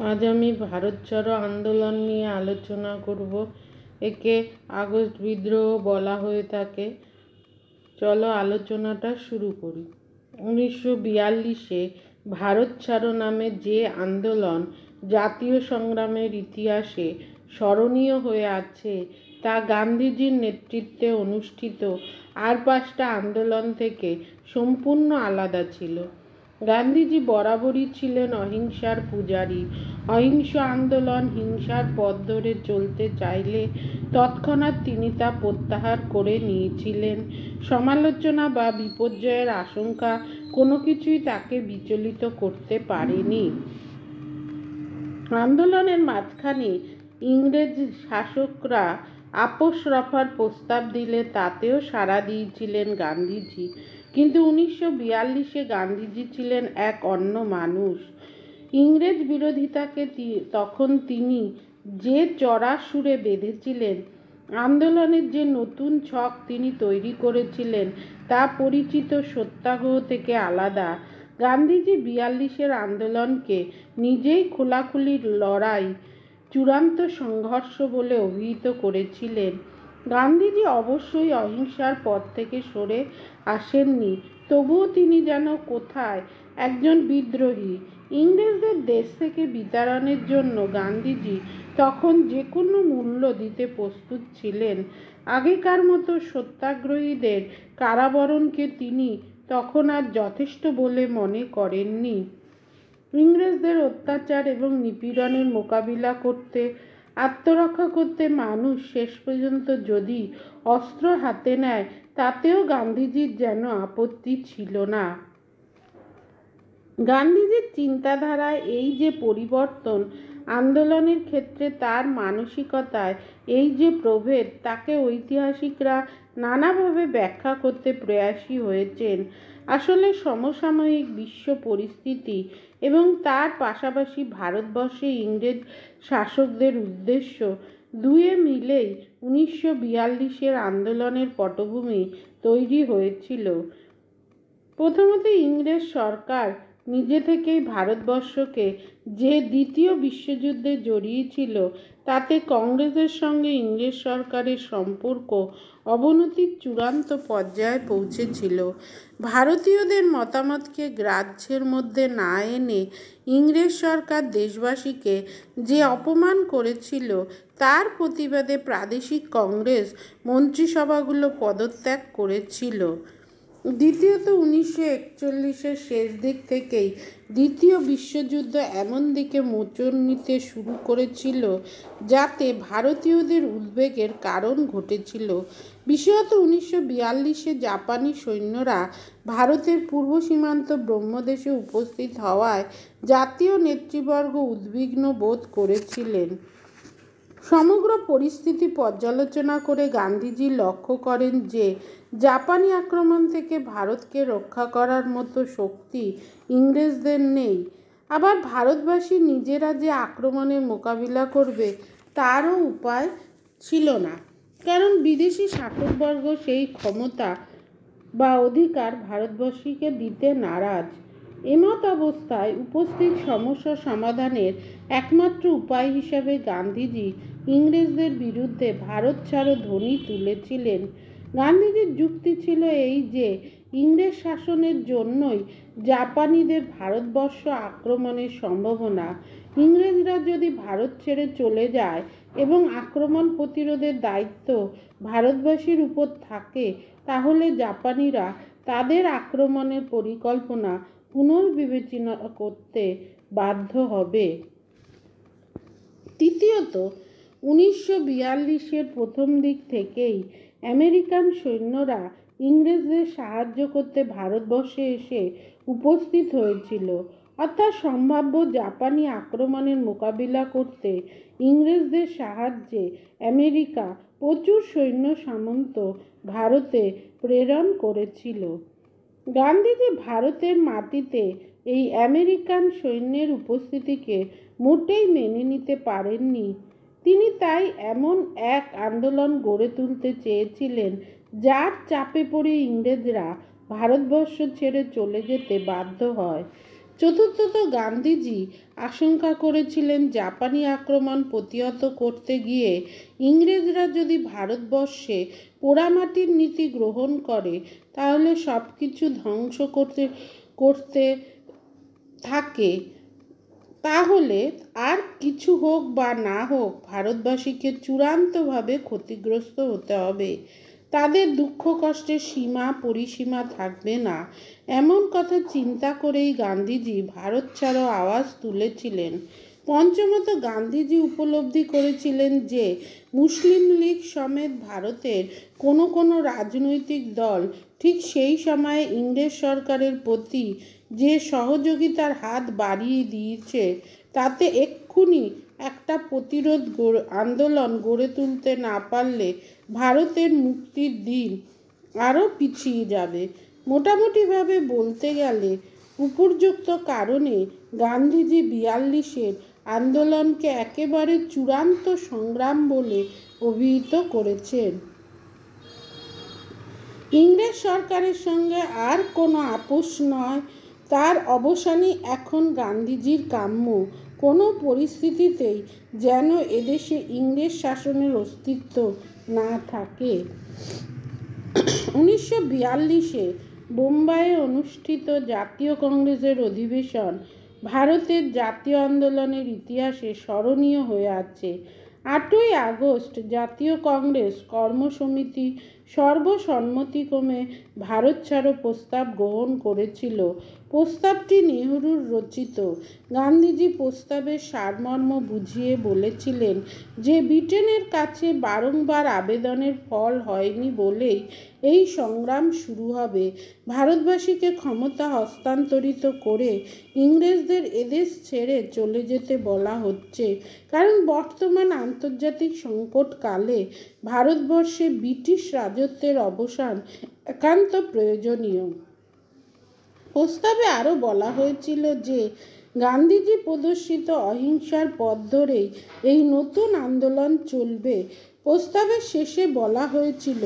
আজ আমি ভারত ছাড়ো আন্দোলন নিয়ে আলোচনা করব। একে আগস্ট বিদ্রোহ বলা হয়ে থাকে। চলো আলোচনাটা শুরু করি। 1942-এ ভারত ছাড়ো নামে যে আন্দোলন জাতীয় সংগ্রামের ইতিহাসে স্মরণীয় হয়ে আছে তা গান্ধীজির নেতৃত্বে অনুষ্ঠিত আর 5টা আন্দোলন থেকে সম্পূর্ণ আলাদা ছিল। গান্ধীজি বরাবরই ছিলেন অহিংসার পূজারী। অহিংস আন্দোলন হিংসার পথ ধরে চলতে চাইলে তৎক্ষণাৎ তিনি তা প্রত্যাহার করে নিয়েছিলেন। সমালোচনা বা বিপর্যয়ের আশঙ্কা কোনো কিছুই তাকে বিচলিত করতে পারেনি। আন্দোলনের মাঝখানে ইংরেজ শাসকরা আপোষ রফার প্রস্তাব দিলে তাতেও সাড়া দিয়েছিলেন গান্ধীজি। কিন্তু 1942-এ গান্ধীজি ছিলেন এক অন্য মানুষ। ইংরেজ বিরোধিতাকে তখন তিনি যে চড়া সুরে বেঁধেছিলেন, আন্দোলনের যে নতুন ছক তিনি তৈরি করেছিলেন তা পরিচিত সত্যাগ্রহ থেকে আলাদা। গান্ধীজি 42-এর আন্দোলনকে নিজেই খোলাখুলি লড়াই, চূড়ান্ত সংঘর্ষ বলে অভিহিত করেছিলেন। গান্ধীজি অবশ্যই অহিংসার পথ থেকে সরে আসেননি, তবুও তিনি যেন কোথায় একজন বিদ্রোহী। ইংরেজদের দেশ থেকে বিতাড়নের জন্য গান্ধীজি তখন যে কোনো মূল্য দিতে প্রস্তুত ছিলেন। আগেকার মতো সত্যাগ্রহীদের কারাবরণকে তিনি তখন আর যথেষ্ট বলে মনে করেননি। ইংরেজদের অত্যাচার এবং নিপীড়নের মোকাবিলা করতে, আত্মরক্ষা করতে মানুষ শেষ পর্যন্ত যদি অস্ত্র হাতে নেয় তাতেও গান্ধীজির যেন আপত্তি ছিল না। গান্ধীজির চিন্তাধারায় এই যে পরিবর্তন, আন্দোলনের ক্ষেত্রে তার মানসিকতায় এই যে প্রভেদ, তাকে ঐতিহাসিকরা নানাভাবে ব্যাখ্যা করতে প্রয়াসী হয়েছেন। আসলে সমসাময়িক বিশ্ব পরিস্থিতি এবং তার পাশাপাশি ভারতবর্ষে ইংরেজ শাসকদের উদ্দেশ্য দুয়ে মিলেই 1942-এর আন্দোলনের পটভূমি তৈরি হয়েছিল। প্রথমত, ইংরেজ সরকার নিজে থেকেই ভারতবর্ষকে যে দ্বিতীয় বিশ্বযুদ্ধে জড়িয়েছিল তাতে কংগ্রেসের সঙ্গে ইংরেজ সরকারের সম্পর্ক অবনতির চূড়ান্ত পর্যায়ে পৌঁছেছিল। ভারতীয়দের মতামতকে গ্রাহ্যের মধ্যে না এনে ইংরেজ সরকার দেশবাসীকে যে অপমান করেছিল তার প্রতিবাদে প্রাদেশিক কংগ্রেস মন্ত্রিসভাগুলো পদত্যাগ করেছিল। দ্বিতীয়ত, 1941-এর শেষ দিক থেকেই দ্বিতীয় বিশ্বযুদ্ধ এমন দিকে মোচড় নিতে শুরু করেছিল যাতে ভারতীয়দের উদ্বেগের কারণ ঘটেছিল। বিশেষত 1942-এ জাপানি সৈন্যরা ভারতের পূর্ব সীমান্ত ব্রহ্মদেশে উপস্থিত হওয়ায় জাতীয় নেতৃবর্গ উদ্বিগ্ন বোধ করেছিলেন। সমগ্র পরিস্থিতি পর্যালোচনা করে গান্ধীজি লক্ষ্য করেন যে জাপানি আক্রমণ থেকে ভারতকে রক্ষা করার মতো শক্তি ইংরেজদের নেই। আবার ভারতবাসী নিজেরা যে আক্রমণের মোকাবিলা করবে তারও উপায় ছিল না, কারণ বিদেশি শাসকবর্গ সেই ক্ষমতা বা অধিকার ভারতবাসীকে দিতে নারাজ। এমত অবস্থায় উপস্থিত সমস্যা সমাধানের একমাত্র উপায় হিসাবে গান্ধীজি ইংরেজদের বিরুদ্ধে ভারত ছাড়ো ধ্বনি তুলেছিলেন। গান্ধীজির যুক্তি ছিল এই যে ইংরেজ শাসনের জন্যই জাপানিদের ভারতবর্ষ আক্রমণের সম্ভাবনা। ইংরেজরা যদি ভারত ছেড়ে চলে যায় এবং আক্রমণ প্রতিরোধের দায়িত্ব ভারতবাসীর উপর থাকে, তাহলে জাপানিরা তাদের আক্রমণের পরিকল্পনা পুনর্বিবেচনা করতে বাধ্য হবে। তৃতীয়ত, 1942-এর প্রথম দিক থেকেই আমেরিকান সৈন্যরা ইংরেজদের সাহায্য করতে ভারতবর্ষে এসে উপস্থিত হয়েছিল। অর্থাৎ সম্ভাব্য জাপানি আক্রমণের মোকাবিলা করতে ইংরেজদের সাহায্যে আমেরিকা প্রচুর সৈন্য সামন্ত ভারতে প্রেরণ করেছিল। গান্ধীজি ভারতের মাটিতে এই আমেরিকান সৈন্যের উপস্থিতিকে মোটেই মেনে নিতে পারেননি। তিনি তাই এমন এক আন্দোলন গড়ে তুলতে চেয়েছিলেন যার চাপে পড়ে ইংরেজরা ভারতবর্ষ ছেড়ে চলে যেতে বাধ্য হয়। চতুর্থত, গান্ধীজি আশঙ্কা করেছিলেন জাপানি আক্রমণ প্রতিহত করতে গিয়ে ইংরেজরা যদি ভারতবর্ষে পোড়ামাটির নীতি গ্রহণ করে তাহলে সব কিছু ধ্বংস করতে থাকে, তাহলে আর কিছু হোক বা না হোক ভারতবাসীকে চূড়ান্তভাবে ক্ষতিগ্রস্ত হতে হবে। তাদের দুঃখ কষ্টের সীমা পরিসীমা থাকবে না, এমন কথা চিন্তা করেই গান্ধীজি ভারত ছাড়ো আওয়াজ তুলেছিলেন। পঞ্চমত, গান্ধীজি উপলব্ধি করেছিলেন যে মুসলিম লীগ সমেত ভারতের কোনো কোনো রাজনৈতিক দল ঠিক সেই সময়ে ইংরেজ সরকারের প্রতি যে সহযোগিতার হাত বাড়িয়ে দিয়েছে তাতে এক্ষুনি একটা প্রতিরোধ আন্দোলন গড়ে তুলতে না পারলে ভারতের মুক্তির দিন আরও পিছিয়ে যাবে। মোটামুটিভাবে বলতে গেলে উপর্যুক্ত কারণে গান্ধীজি 42-এর আন্দোলনকে একেবারে চূড়ান্ত সংগ্রাম বলে অভিহিত করেছেন। ইংরেজ সরকারের সঙ্গে আর কোনো আপোষ নয়, তার অবসানই এখন গান্ধীজির কাম্য। কোনো পরিস্থিতিতেই যেন এদেশে ইংরেজ শাসনের অস্তিত্ব না থাকে। 1942-এ বোম্বাইয়ে অনুষ্ঠিত জাতীয় কংগ্রেসের অধিবেশন ভারতের জাতীয় আন্দোলনের ইতিহাসে স্মরণীয় হয়ে আছে। 8ই আগস্ট জাতীয় কংগ্রেস কর্মসমিতি সর্বসম্মতিক্রমে ভারত ছাড়ো প্রস্তাব গ্রহণ করেছিল। প্রস্তাবটি নেহরুর রচিত। গান্ধীজি প্রস্তাবের সারমর্ম বুঝিয়ে বলেছিলেন যে ব্রিটেনের কাছে বারংবার আবেদনের ফল হয়নি বলেই এই সংগ্রাম শুরু হবে। ভারতবাসীকে ক্ষমতা হস্তান্তরিত করে ইংরেজদের এদেশ ছেড়ে চলে যেতে বলা হচ্ছে, কারণ বর্তমান আন্তর্জাতিক সংকটকালে ভারতবর্ষে ব্রিটিশ রাজত্বের অবসান একান্ত প্রয়োজনীয়। প্রস্তাবে আরও বলা হয়েছিল যে গান্ধীজি প্রদর্শিত অহিংসার পথ ধরেই এই নতুন আন্দোলন চলবে। প্রস্তাবের শেষে বলা হয়েছিল,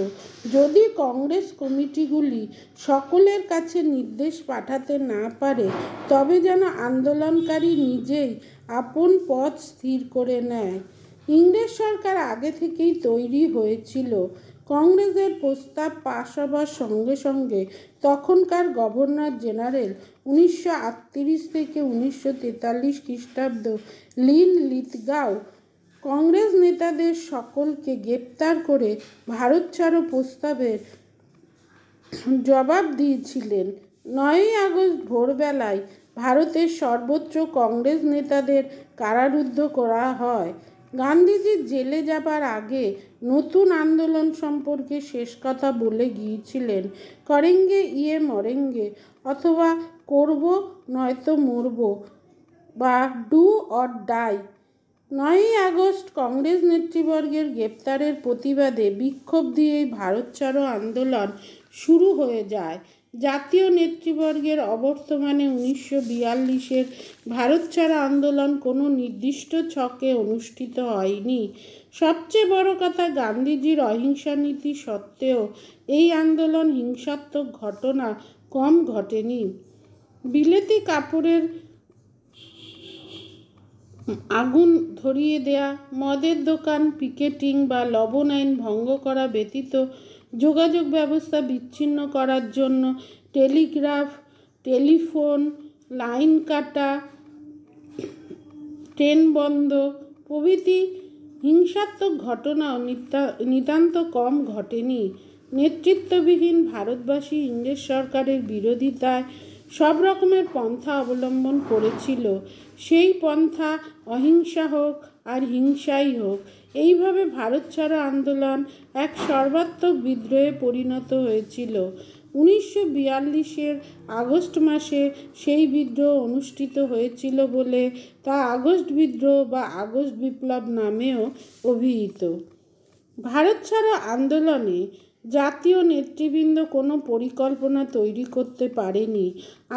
যদি কংগ্রেস কমিটিগুলি সকলের কাছে নির্দেশ পাঠাতে না পারে তবে যেন আন্দোলনকারী নিজেই আপন পথ স্থির করে নেয়। ইংরেজ সরকার আগে থেকেই তৈরি হয়েছিল। কংগ্রেসের প্রস্তাব পাশ হবার সঙ্গে সঙ্গে তখনকার গভর্নর জেনারেল 1938 থেকে 1943 খ্রিস্টাব্দ লিথগাও কংগ্রেস নেতাদের সকলকে গ্রেপ্তার করে ভারত ছাড়ো প্রস্তাবের জবাব দিয়েছিলেন। 9ই আগস্ট ভোরবেলায় ভারতের সর্বত্র কংগ্রেস নেতাদের কারারুদ্ধ করা হয়। গান্ধীজি জেলে যাবার আগে নতুন আন্দোলন সম্পর্কে শেষ কথা বলে গিয়েছিলেন, করেঙ্গে ইয়ে মরেঙ্গে, অথবা করব নয়তো মরব, বা ডু অর ডাই। 9ই আগস্ট কংগ্রেস নেতৃবর্গের গ্রেপ্তারের প্রতিবাদে বিক্ষোভ দিয়েই ভারত ছাড়ো আন্দোলন শুরু হয়ে যায়। জাতীয় নেতৃবর্গের অবর্তমানে 1942-এর ভারত ছাড়ো আন্দোলন কোনো নির্দিষ্ট ছকে অনুষ্ঠিত হয়নি। সবচেয়ে বড় কথা, গান্ধীজির অহিংসা নীতি সত্ত্বেও এই আন্দোলন হিংসাত্মক ঘটনা কম ঘটেনি। বিলেতি কাপড়ের আগুন ধরিয়ে দেয়া, মদের দোকান পিকেটিং বা লবণ আইন ভঙ্গ করা ব্যতীত যোগাযোগ ব্যবস্থা বিচ্ছিন্ন করার জন্য টেলিগ্রাফ, টেলিফোন লাইন কাটা, ট্রেন বন্ধ প্রভৃতি হিংসাত্মক ঘটনাও নিতান্ত কম ঘটেনি। নেতৃত্ববিহীন ভারতবাসী ইংরেজ সরকারের বিরোধিতায় সব রকমের পন্থা অবলম্বন করেছিল। সেই পন্থা অহিংসা হোক আর হিংসাই হোক, এইভাবে ভারত ছাড়ো আন্দোলন এক সর্বাত্মক বিদ্রোহে পরিণত হয়েছিল। 1942-এর আগস্ট মাসে সেই বিদ্রোহ অনুষ্ঠিত হয়েছিল বলে তা আগস্ট বিদ্রোহ বা আগস্ট বিপ্লব নামেও অভিহিত। ভারত ছাড়ো আন্দোলনে জাতীয় নেতৃবৃন্দ কোনো পরিকল্পনা তৈরি করতে পারেনি।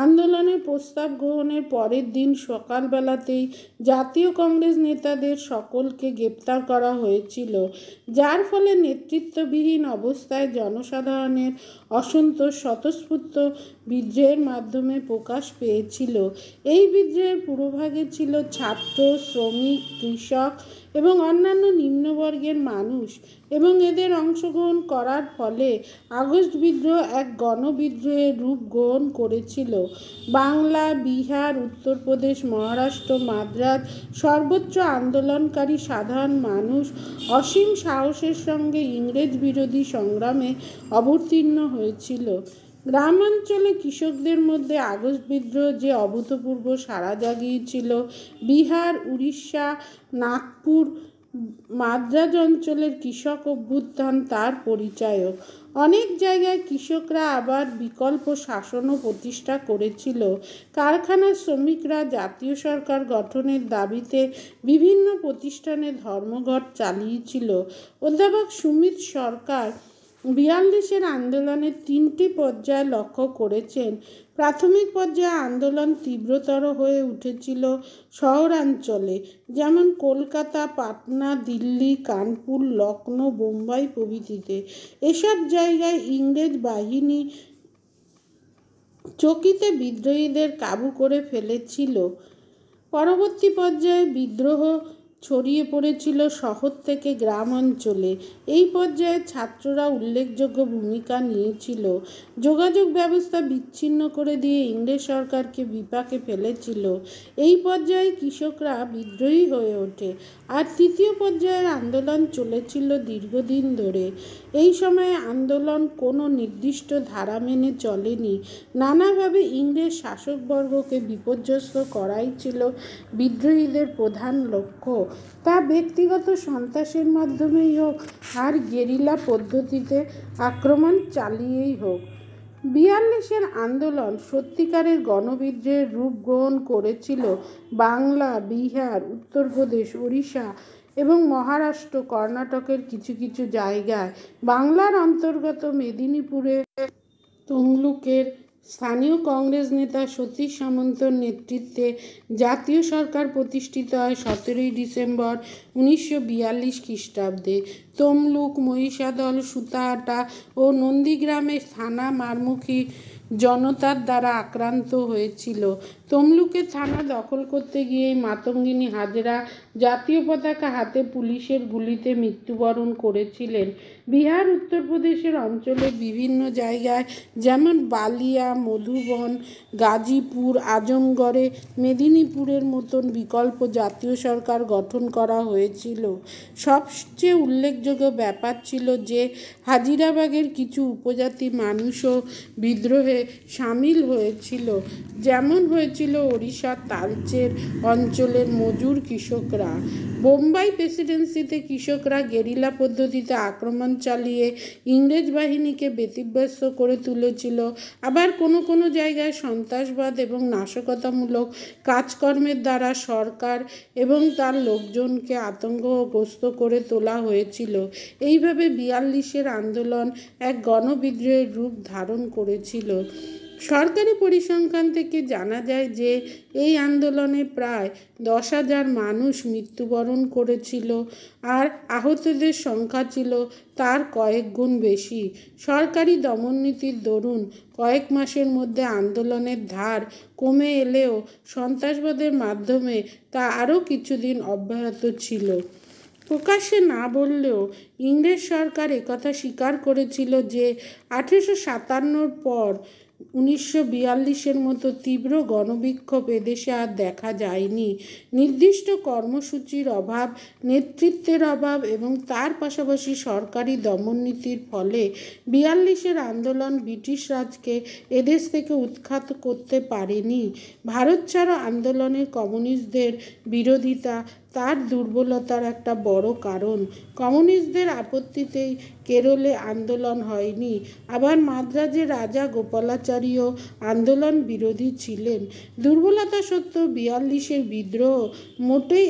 আন্দোলনের প্রস্তাব গ্রহণের পরের দিন সকালবেলাতেই জাতীয় কংগ্রেস নেতাদের সকলকে গ্রেপ্তার করা হয়েছিল, যার ফলে নেতৃত্ববিহীন অবস্থায় জনসাধারণের অসন্তোষ স্বতঃস্ফূর্ত বিদ্রোহের মাধ্যমে প্রকাশ পেয়েছিল। এই বিদ্রোহের পুরোভাগে ছিল ছাত্র, শ্রমিক, কৃষক এবং অন্যান্য নিম্নবর্গের মানুষ, এবং এদের অংশগ্রহণ করার ফলে আগস্ট বিদ্রোহ এক গণবিদ্রোহের রূপ গ্রহণ করেছিল। বাংলা, বিহার, উত্তরপ্রদেশ, মহারাষ্ট্র, মাদ্রাজ সর্বত্র আন্দোলনকারী সাধারণ মানুষ অসীম সাহসের সঙ্গে ইংরেজ বিরোধী সংগ্রামে অবতীর্ণ হয়েছিল। গ্রামাঞ্চলে কৃষকদের মধ্যে আগস্ট বিদ্রোহ যে অভূতপূর্ব সাড়া জাগিয়েছিল, বিহার, উড়িষ্যা, নাগপুর, মাদ্রাজ অঞ্চলের কৃষক অভ্যুত্থান তার পরিচায়ক। অনেক জায়গায় কৃষকরা আবার বিকল্প শাসনও প্রতিষ্ঠা করেছিল। কারখানার শ্রমিকরা জাতীয় সরকার গঠনের দাবিতে বিভিন্ন প্রতিষ্ঠানে ধর্মঘট চালিয়েছিল। অধ্যাপক সুমিত সরকার 42-এর আন্দোলনের 3টি পর্যায় লক্ষ্য করেছেন। প্রাথমিক পর্যায়ে আন্দোলন তীব্রতর হয়ে উঠেছিল শহরাঞ্চলে, যেমন কলকাতা, পাটনা, দিল্লি, কানপুর, লখনৌ, বোম্বাই প্রভৃতিতে। এসব জায়গায় ইংরেজ বাহিনী চকিতে বিদ্রোহীদের কাবু করে ফেলেছিল। পরবর্তী পর্যায়ে বিদ্রোহ ছড়িয়ে পড়েছিল শহর থেকে গ্রাম অঞ্চলে। এই পর্যায়ে ছাত্ররা উল্লেখযোগ্য ভূমিকা নিয়েছিল। যোগাযোগ ব্যবস্থা বিচ্ছিন্ন করে দিয়ে ইংরেজ সরকারকে বিপাকে ফেলেছিল। এই পর্যায়ে কৃষকরা বিদ্রোহী হয়ে ওঠে। আর তৃতীয় পর্যায়ের আন্দোলন চলেছিল দীর্ঘদিন ধরে। এই সময়ে আন্দোলন কোনো নির্দিষ্ট ধারা মেনে চলেনি। নানাভাবে ইংরেজ শাসকবর্গকে বিপর্যস্ত করাই ছিল বিদ্রোহীদের প্রধান লক্ষ্য, তা ব্যক্তিগত সন্ত্রাসের মাধ্যমেই হোক আর গেরিলা পদ্ধতিতে আক্রমণ চালিয়েই হোক। 42-এর আন্দোলন সত্যিকারের গণবিদ্রোহের রূপ গ্রহণ করেছিল বাংলা, বিহার, উত্তরপ্রদেশ, উড়িষ্যা এবং মহারাষ্ট্র, কর্ণাটকের কিছু কিছু জায়গায়। বাংলার অন্তর্গত মেদিনীপুরে তমলুকের স্থানীয় কংগ্রেস নেতা সতীশ সামন্তর নেতৃত্বে জাতীয় সরকার প্রতিষ্ঠিত হয় 17 ডিসেম্বর 1942 খ্রিস্টাব্দে। তমলুক, মহিষাদল, সুতাহাটা ও নন্দীগ্রামে থানা মারমুখী জনতার দ্বারা আক্রান্ত হয়েছিল। তমলুকের থানা দখল করতে গিয়ে মাতঙ্গিনী হাজরা জাতীয় পতাকা হাতে পুলিশের গুলিতে মৃত্যুবরণ করেছিলেন। বিহার, উত্তরপ্রদেশের অঞ্চলের বিভিন্ন জায়গায় যেমন বালিয়া, মধুবন, গাজীপুর, আজমগড়ে মেদিনীপুরের মতন বিকল্প জাতীয় সরকার গঠন করা হয়েছিল। সবচেয়ে উল্লেখযোগ্য ব্যাপার ছিল যে হাজারিবাগের কিছু উপজাতি মানুষও বিদ্রোহে সামিল হয়েছিল, যেমন হয়েছিল ওড়িশার তালচের অঞ্চলের মজুর কৃষকরা। বোম্বাই প্রেসিডেন্সিতে কৃষকরা গেরিলা পদ্ধতিতে আক্রমণ চালিয়ে ইংরেজ বাহিনীকে ব্যতিব্যস্ত করে তুলেছিল। আবার কোনো কোনো জায়গায় সন্ত্রাসবাদ এবং নাশকতামূলক কাজকর্মের দ্বারা সরকার এবং তার লোকজনকে আতঙ্কগ্রস্ত করে তোলা হয়েছিল। এইভাবে 42-এর আন্দোলন এক গণবিদ্রোহের রূপ ধারণ করেছিল। সরকারি পরিসংখ্যান থেকে জানা যায় যে এই আন্দোলনে প্রায় 10,000 মানুষ মৃত্যুবরণ করেছিল আর আহতদের সংখ্যা ছিল তার কয়েক গুণ বেশি। সরকারি দমননীতির দরুন কয়েক মাসের মধ্যে আন্দোলনের ধার কমে এলেও সন্ত্রাসবাদের মাধ্যমে তা আরও কিছুদিন অব্যাহত ছিল। প্রকাশ্যে না বললেও ইংরেজ সরকার একথা স্বীকার করেছিল যে 1857 পর 1942-এর মতো তীব্র গণবিক্ষোভ এদেশে আর দেখা যায়নি। নির্দিষ্ট কর্মসূচির অভাব, নেতৃত্বের অভাব এবং তার পাশাপাশি সরকারি দমননীতির ফলে 42-এর আন্দোলন ব্রিটিশ রাজকে এদেশ থেকে উৎখাত করতে পারেনি। ভারত ছাড়ো আন্দোলনের কমিউনিস্টদের বিরোধিতা তার দুর্বলতার একটা বড় কারণ। কমিউনিস্টদের আপত্তিতেই কেরলে আন্দোলন হয়নি। আবার মাদ্রাজের রাজা গোপালাচারীও আন্দোলন বিরোধী ছিলেন। দুর্বলতা সত্ত্বেও 42-এর বিদ্রোহ মোটেই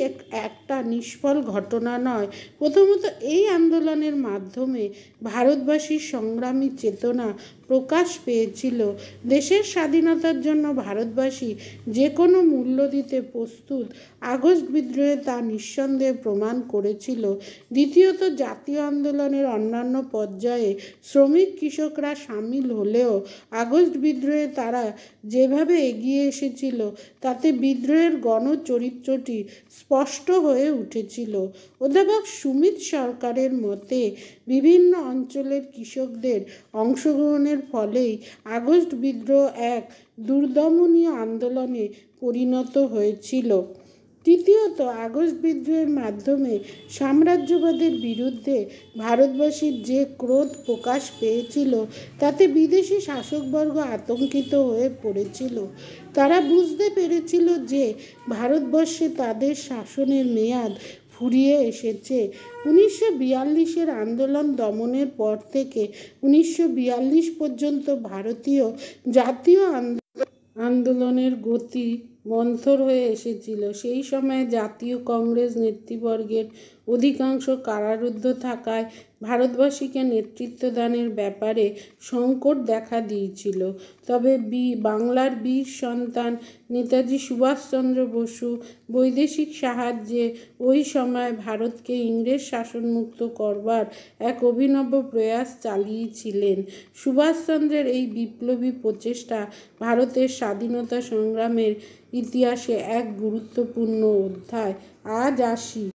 একটা নিষ্ফল ঘটনা নয়। প্রথমত এই আন্দোলনের মাধ্যমে ভারতবাসীর সংগ্রামী চেতনা প্রকাশ পেয়েছিল। দেশের স্বাধীনতার জন্য ভারতবাসী যে কোনো মূল্য দিতে প্রস্তুত আগস্ট বিদ্রোহে তা নিঃসন্দেহে প্রমাণ করেছিল। দ্বিতীয়ত, জাতীয় আন্দোলনের অন্যান্য পর্যায়ে শ্রমিক কৃষকরা সামিল হলেও আগস্ট বিদ্রোহে তারা যেভাবে এগিয়ে এসেছিল তাতে বিদ্রোহের গণচরিত্রটি স্পষ্ট হয়ে উঠেছিল। অধ্যাপক সুমিত সরকারের মতে বিভিন্ন অঞ্চলের কৃষকদের অংশগ্রহণের ফলেই আগস্ট বিদ্রোহ এক দুর্দমনীয় আন্দোলনে পরিণত হয়েছিল। তৃতীয়ত, আগস্ট বিদ্রোহের মাধ্যমে সাম্রাজ্যবাদের বিরুদ্ধে ভারতবাসীর যে ক্রোধ প্রকাশ পেয়েছিল তাতে বিদেশি শাসকবর্গ আতঙ্কিত হয়ে পড়েছিল। তারা বুঝতে পেরেছিল যে ভারতবর্ষে তাদের শাসনের মেয়াদ ফুরিয়ে এসেছে। 1942-এর আন্দোলন দমনের পর থেকে 1942 পর্যন্ত ভারতীয় জাতীয় আন্দোলনের গতি মন্থর হয়ে এসেছিল। সেই সময়ে জাতীয় কংগ্রেস নেতৃবর্গের অধিকাংশ কারারুদ্ধ থাকায় ভারতবাসীকে নেতৃত্বদানের ব্যাপারে সংকট দেখা দিয়েছিল। তবে বাংলার বীর সন্তান নেতাজি সুভাষচন্দ্র বসু বৈদেশিক সাহায্যে ওই সময় ভারতকে ইংরেজ শাসনমুক্ত করবার এক অভিনব প্রয়াস চালিয়েছিলেন। সুভাষচন্দ্রের এই বিপ্লবী প্রচেষ্টা ভারতের স্বাধীনতা সংগ্রামের ইতিহাসে এক গুরুত্বপূর্ণ অধ্যায়। আজ আসি।